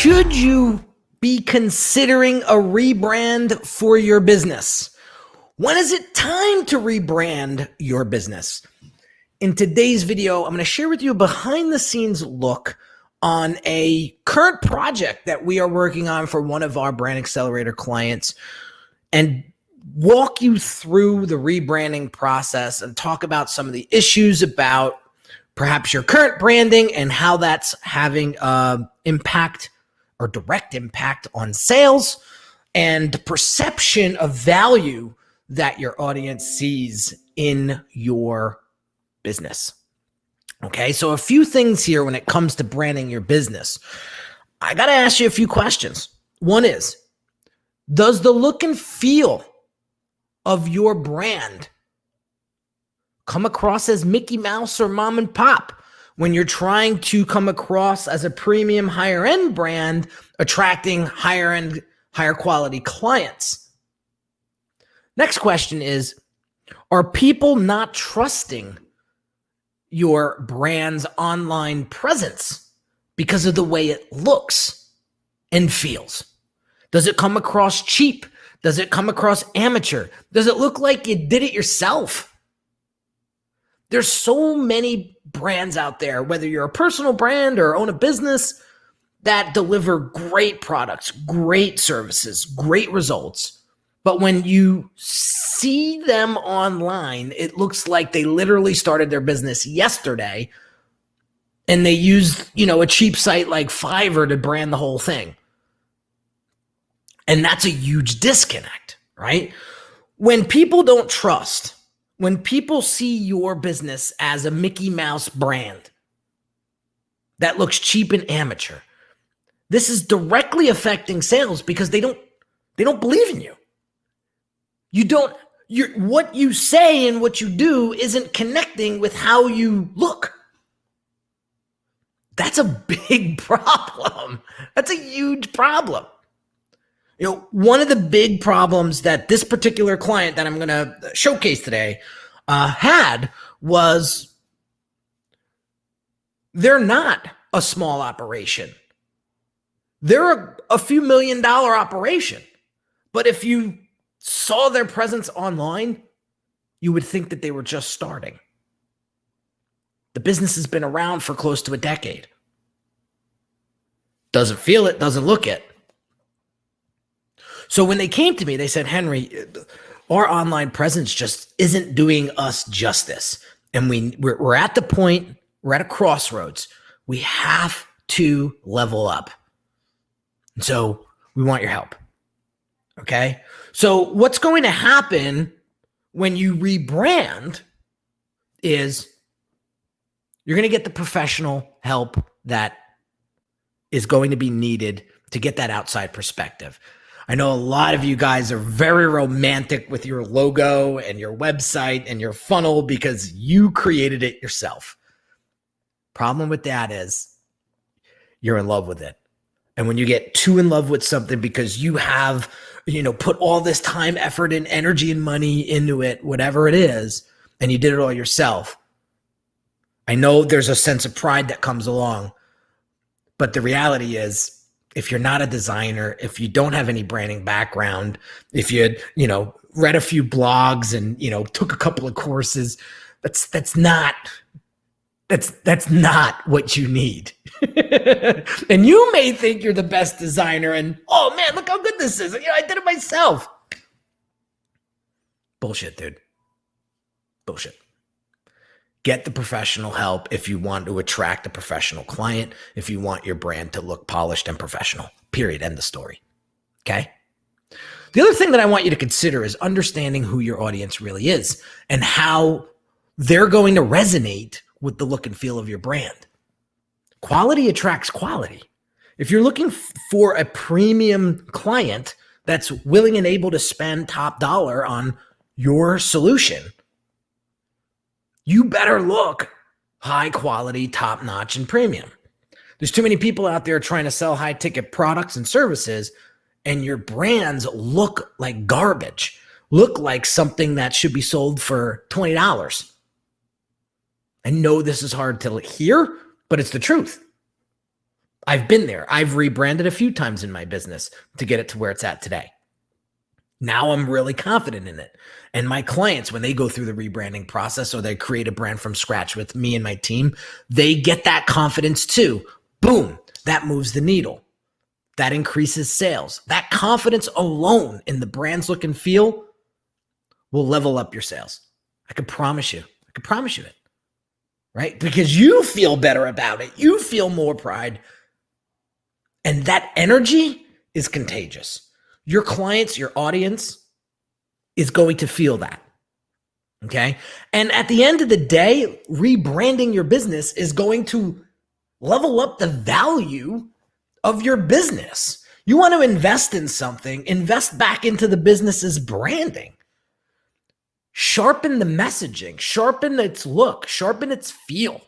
Should you be considering a rebrand for your business? When is it time to rebrand your business? In today's video, I'm going to share with you a behind the scenes look on a current project that we are working on for one of our Brand Accelerator clients and walk you through the rebranding process and talk about some of the issues about perhaps your current branding and how that's having impact or direct impact on sales and the perception of value that your audience sees in your business. Okay, so a few things here when it comes to branding your business. I got to ask you a few questions. One is, does the look and feel of your brand come across as Mickey Mouse or mom and pop when you're trying to come across as a premium higher end brand, attracting higher end, higher quality clients? Next question is, are people not trusting your brand's online presence because of the way it looks and feels? Does it come across cheap? Does it come across amateur? Does it look like you did it yourself? There's so many brands out there, whether you're a personal brand or own a business, that deliver great products, great services, great results. But when you see them online, it looks like they literally started their business yesterday and they used, a cheap site like Fiverr to brand the whole thing. And that's a huge disconnect, right? When people don't trust, when people see your business as a Mickey Mouse brand that looks cheap and amateur, this is directly affecting sales because they don't believe in you. What you say and what you do isn't connecting with how you look. That's a big problem. That's a huge problem. One of the big problems that this particular client that I'm going to showcase today had was they're not a small operation. They're a few $1 million operation. But if you saw their presence online, you would think that they were just starting. The business has been around for close to a decade. Doesn't feel it, doesn't look it. So when they came to me, they said, Henry, our online presence just isn't doing us justice. And we're at the point, we're at a crossroads. We have to level up. And so we want your help. Okay? So what's going to happen when you rebrand is you're going to get the professional help that is going to be needed to get that outside perspective. I know a lot of you guys are very romantic with your logo and your website and your funnel because you created it yourself. Problem with that is you're in love with it. And when you get too in love with something because you have, put all this time, effort, and energy and money into it, whatever it is, and you did it all yourself, I know there's a sense of pride that comes along. But the reality is, if you're not a designer, if you don't have any branding background, if you read a few blogs and took a couple of courses, that's not what you need. And you may think you're the best designer and, oh man, look how good this is. I did it myself. Bullshit, dude. Bullshit. Get the professional help if you want to attract a professional client, if you want your brand to look polished and professional. Period. End of story. Okay? The other thing that I want you to consider is understanding who your audience really is and how they're going to resonate with the look and feel of your brand. Quality attracts quality. If you're looking for a premium client that's willing and able to spend top dollar on your solution, you better look high quality, top notch, and premium. There's too many people out there trying to sell high ticket products and services, and your brands look like garbage, look like something that should be sold for $20. I know this is hard to hear, but it's the truth. I've been there. I've rebranded a few times in my business to get it to where it's at today. Now I'm really confident in it. And my clients, when they go through the rebranding process or they create a brand from scratch with me and my team, they get that confidence too. Boom, that moves the needle. That increases sales. That confidence alone in the brand's look and feel will level up your sales. I can promise you. I can promise you it. Right? Because you feel better about it. You feel more pride. And that energy is contagious. Your clients, your audience is going to feel that. Okay? And at the end of the day, rebranding your business is going to level up the value of your business. You want to invest in something, invest back into the business's branding. Sharpen the messaging, sharpen its look, sharpen its feel.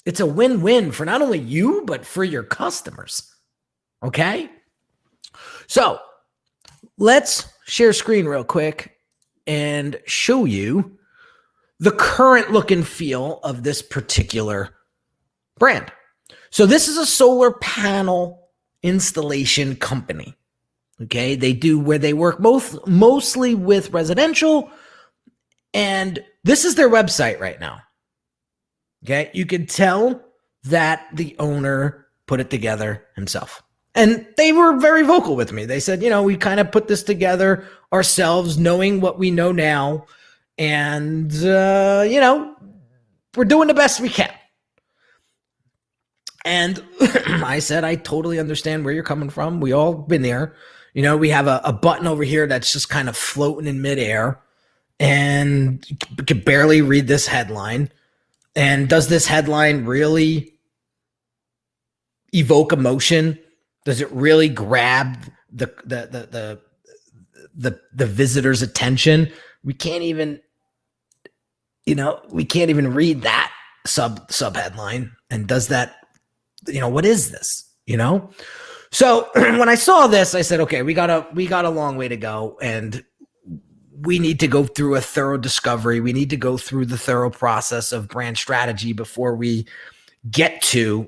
It's a win-win for not only you, but for your customers. Okay? So let's share screen real quick and show you the current look and feel of this particular brand. So this is a solar panel installation company. Okay, they do where they work mostly with residential, and this is their website right now. Okay, you can tell that the owner put it together himself. And they were very vocal with me. They said, we kind of put this together ourselves, knowing what we know now. And, we're doing the best we can. And I said, I totally understand where you're coming from. We all been there. We have a button over here that's just kind of floating in midair. And you can barely read this headline. And does this headline really evoke emotion? Does it really grab the visitor's attention? We can't even, read that sub headline. And does that, what is this? So when I saw this, I said, okay, we got a long way to go, and we need to go through a thorough discovery. We need to go through the thorough process of brand strategy before we get to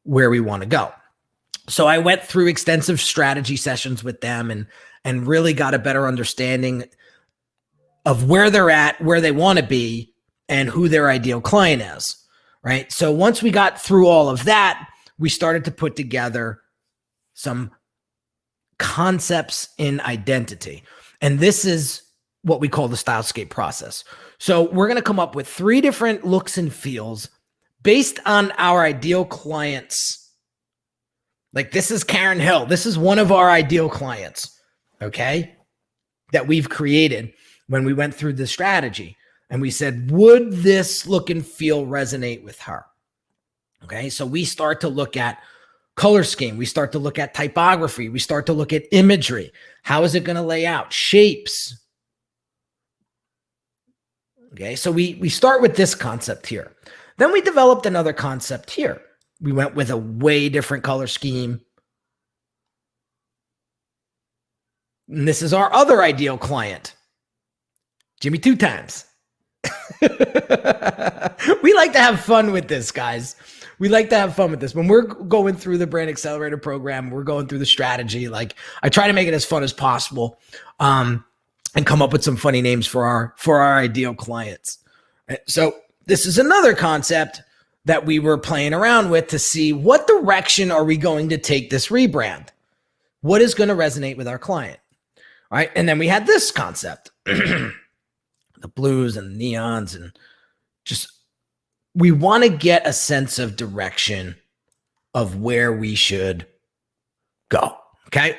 where we want to go. So I went through extensive strategy sessions with them and really got a better understanding of where they're at, where they want to be, and who their ideal client is, right? So once we got through all of that, we started to put together some concepts in identity. And this is what we call the stylescape process. So we're going to come up with 3 different looks and feels based on our ideal clients. Like, this is Karen Hill. This is one of our ideal clients, okay, that we've created when we went through the strategy. And we said, would this look and feel resonate with her? Okay, so we start to look at color scheme. We start to look at typography. We start to look at imagery. How is it going to lay out? Shapes. Okay, so we start with this concept here. Then we developed another concept here. We went with a way different color scheme. And this is our other ideal client, Jimmy 2 times. We like to have fun with this, guys. We like to have fun with this. When we're going through the Brand Accelerator program, we're going through the strategy. Like, I try to make it as fun as possible, and come up with some funny names for our ideal clients. So this is another concept that we were playing around with to see what direction are we going to take this rebrand? What is going to resonate with our client? All right. And then we had this concept, the blues and neons, and just, we want to get a sense of direction of where we should go. Okay.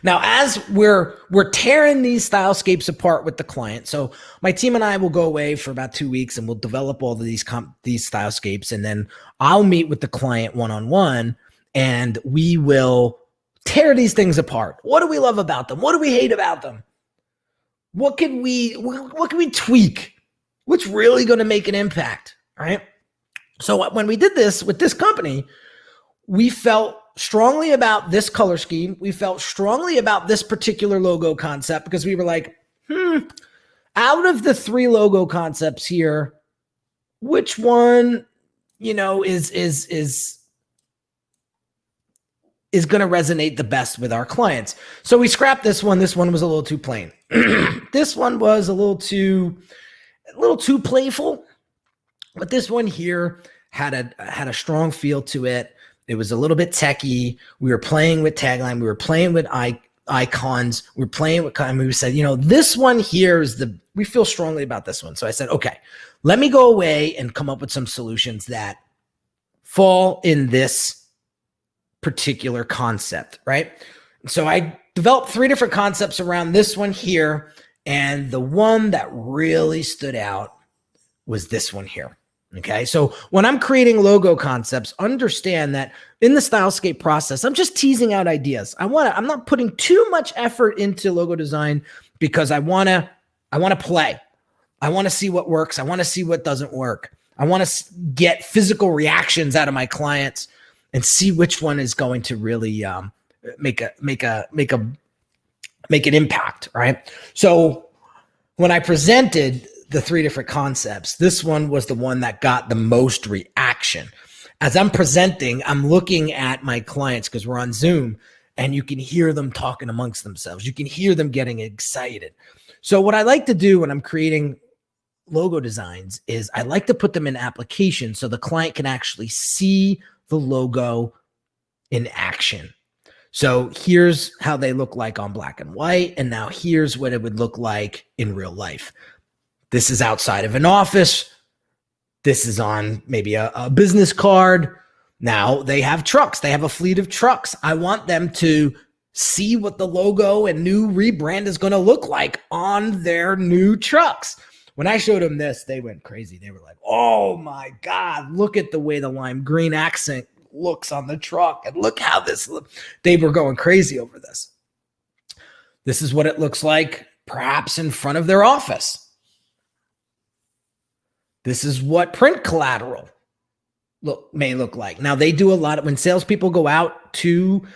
Now, as we're tearing these stylescapes apart with the client, so my team and I will go away for about 2 weeks and we'll develop all of these stylescapes, and then I'll meet with the client one-on-one, and we will tear these things apart. What do we love about them? What do we hate about them? What can we tweak? What's really going to make an impact? All right. So when we did this with this company, we felt strongly about this color scheme. We felt strongly about this particular logo concept because we were like, out of the 3 logo concepts here, which one, is is going to resonate the best with our clients. So we scrapped this one. This one was a little too plain. This one was a little too playful, but this one here had a strong feel to it. It was a little bit techy. We were playing with tagline. We were playing with icons. We were playing with, we said, this one here we feel strongly about this one. So I said, okay, let me go away and come up with some solutions that fall in this particular concept, right? So I developed 3 different concepts around this one here. And the one that really stood out was this one here. Okay. So when I'm creating logo concepts, understand that in the Stylescape process, I'm just teasing out ideas. I'm not putting too much effort into logo design because I want to play. I want to see what works. I want to see what doesn't work. I want to get physical reactions out of my clients and see which one is going to really make an impact, right? So when I presented the 3 different concepts, this one was the one that got the most reaction. As I'm presenting, I'm looking at my clients because we're on Zoom, and you can hear them talking amongst themselves. You can hear them getting excited. So what I like to do when I'm creating logo designs is I like to put them in applications so the client can actually see the logo in action. So here's how they look like on black and white. And now here's what it would look like in real life. This is outside of an office. This is on maybe a business card. Now they have trucks. They have a fleet of trucks. I want them to see what the logo and new rebrand is going to look like on their new trucks. When I showed them this, they went crazy. They were like, oh my God, look at the way the lime green accent looks on the truck. And look how this looks. They were going crazy over this. This is what it looks like perhaps in front of their office. This is what print collateral may look like. Now they do a lot of, when salespeople go out to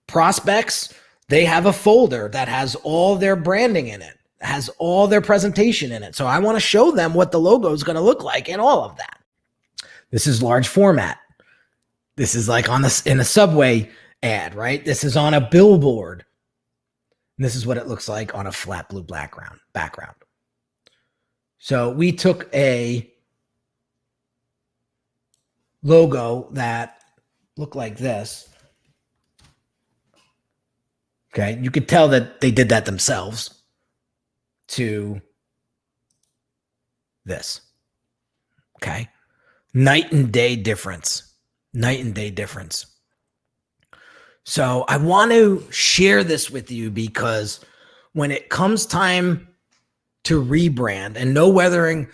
prospects, they have a folder that has all their branding in it, has all their presentation in it. So I want to show them what the logo is going to look like and all of that. This is large format. This is like in a subway ad, right? This is on a billboard. And this is what it looks like on a flat blue background. So we took a logo that looked like this. Okay, you could tell that they did that themselves to this. Okay, night and day difference. So I want to share this with you because when it comes time to rebrand and knowing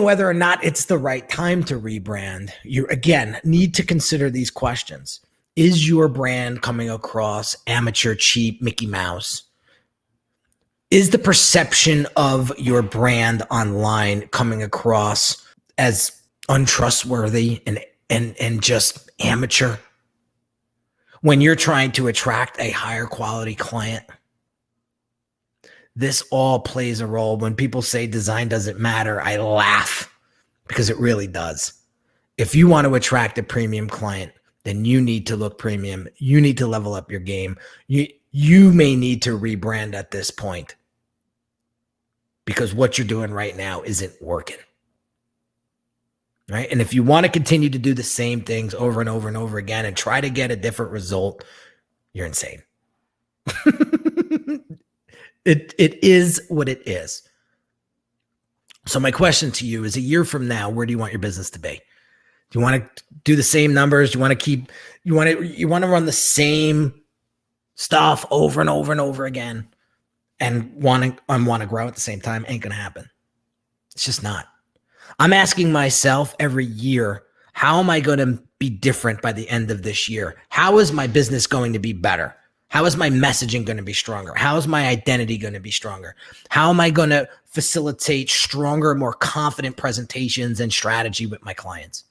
whether or not it's the right time to rebrand, you again need to consider these questions. Is your brand coming across amateur, cheap, Mickey Mouse? Is the perception of your brand online coming across as untrustworthy and just amateur when you're trying to attract a higher quality client? This all plays a role. When people say design doesn't matter, I laugh because it really does. If you want to attract a premium client, then you need to look premium. You need to level up your game. You may need to rebrand at this point because what you're doing right now isn't working. Right? And if you want to continue to do the same things over and over and over again and try to get a different result, you're insane. It is what it is. So my question to you is, a year from now, where do you want your business to be? Do you want to do the same numbers? Do you want to you want to run the same stuff over and over and over again and want to grow at the same time? Ain't going to happen. It's just not. I'm asking myself every year, how am I going to be different by the end of this year? How is my business going to be better? How is my messaging going to be stronger? How is my identity going to be stronger? How am I going to facilitate stronger, more confident presentations and strategy with my clients?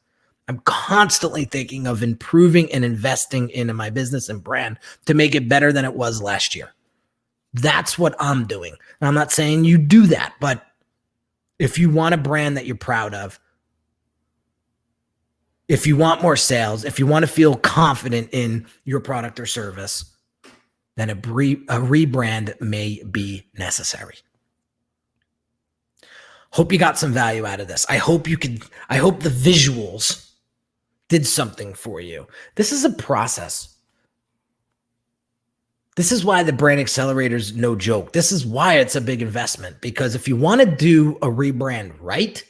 I'm constantly thinking of improving and investing into my business and brand to make it better than it was last year. That's what I'm doing. And I'm not saying you do that, but if you want a brand that you're proud of, If you want more sales, if you want to feel confident in your product or service, then a rebrand may be necessary. Hope you got some value out of this. I hope the visuals did something for you. This is a process. This is why the Brand Accelerator is no joke. This is why it's a big investment, because if you want to do a rebrand right,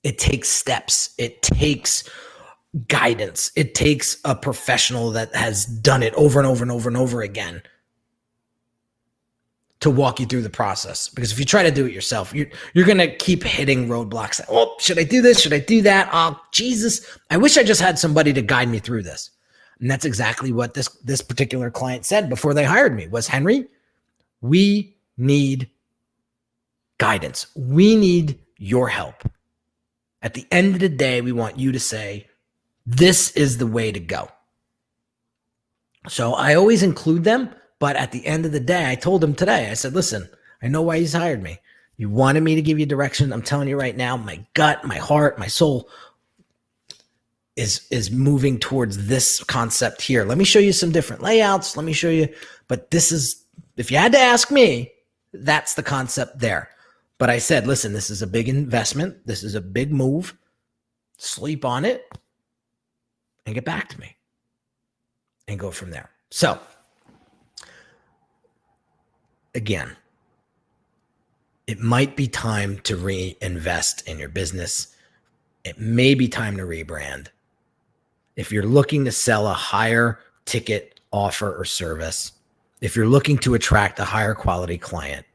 it takes steps. It takes guidance. It takes a professional that has done it over and over and over and over again to walk you through the process. Because if you try to do it yourself, you're going to keep hitting roadblocks. Oh, should I do this? Should I do that? Oh, Jesus. I wish I just had somebody to guide me through this. And that's exactly what this particular client said before they hired me was, Henry, we need guidance. We need your help. At the end of the day, we want you to say, this is the way to go. So I always include them, but at the end of the day, I told him today, I said, listen, I know why he's hired me. You wanted me to give you direction. I'm telling you right now, my gut, my heart, my soul is moving towards this concept here. Let me show you some different layouts. Let me show you, but this is, if you had to ask me, that's the concept there. But I said, listen, this is a big investment. This is a big move. Sleep on it and get back to me and go from there. So again, it might be time to reinvest in your business. It may be time to rebrand. If you're looking to sell a higher ticket offer or service, if you're looking to attract a higher quality client,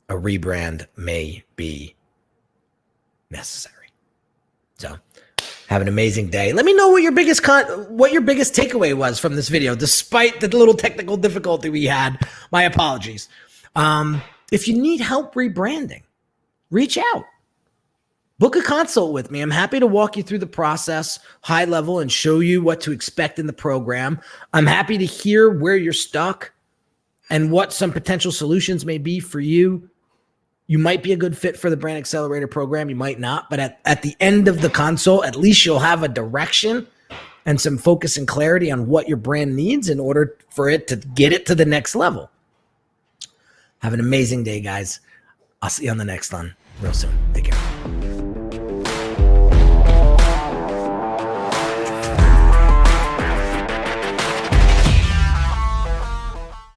a rebrand may be necessary. So have an amazing day. Let me know what your biggest takeaway was from this video, despite the little technical difficulty we had. My apologies. If you need help rebranding, reach out. Book a consult with me. I'm happy to walk you through the process high level and show you what to expect in the program. I'm happy to hear where you're stuck and what some potential solutions may be for you. You might be a good fit for the Brand Accelerator program. You might not, but at the end of the consult, at least you'll have a direction and some focus and clarity on what your brand needs in order for it to get it to the next level. Have an amazing day, guys. I'll see you on the next one real soon. Take care.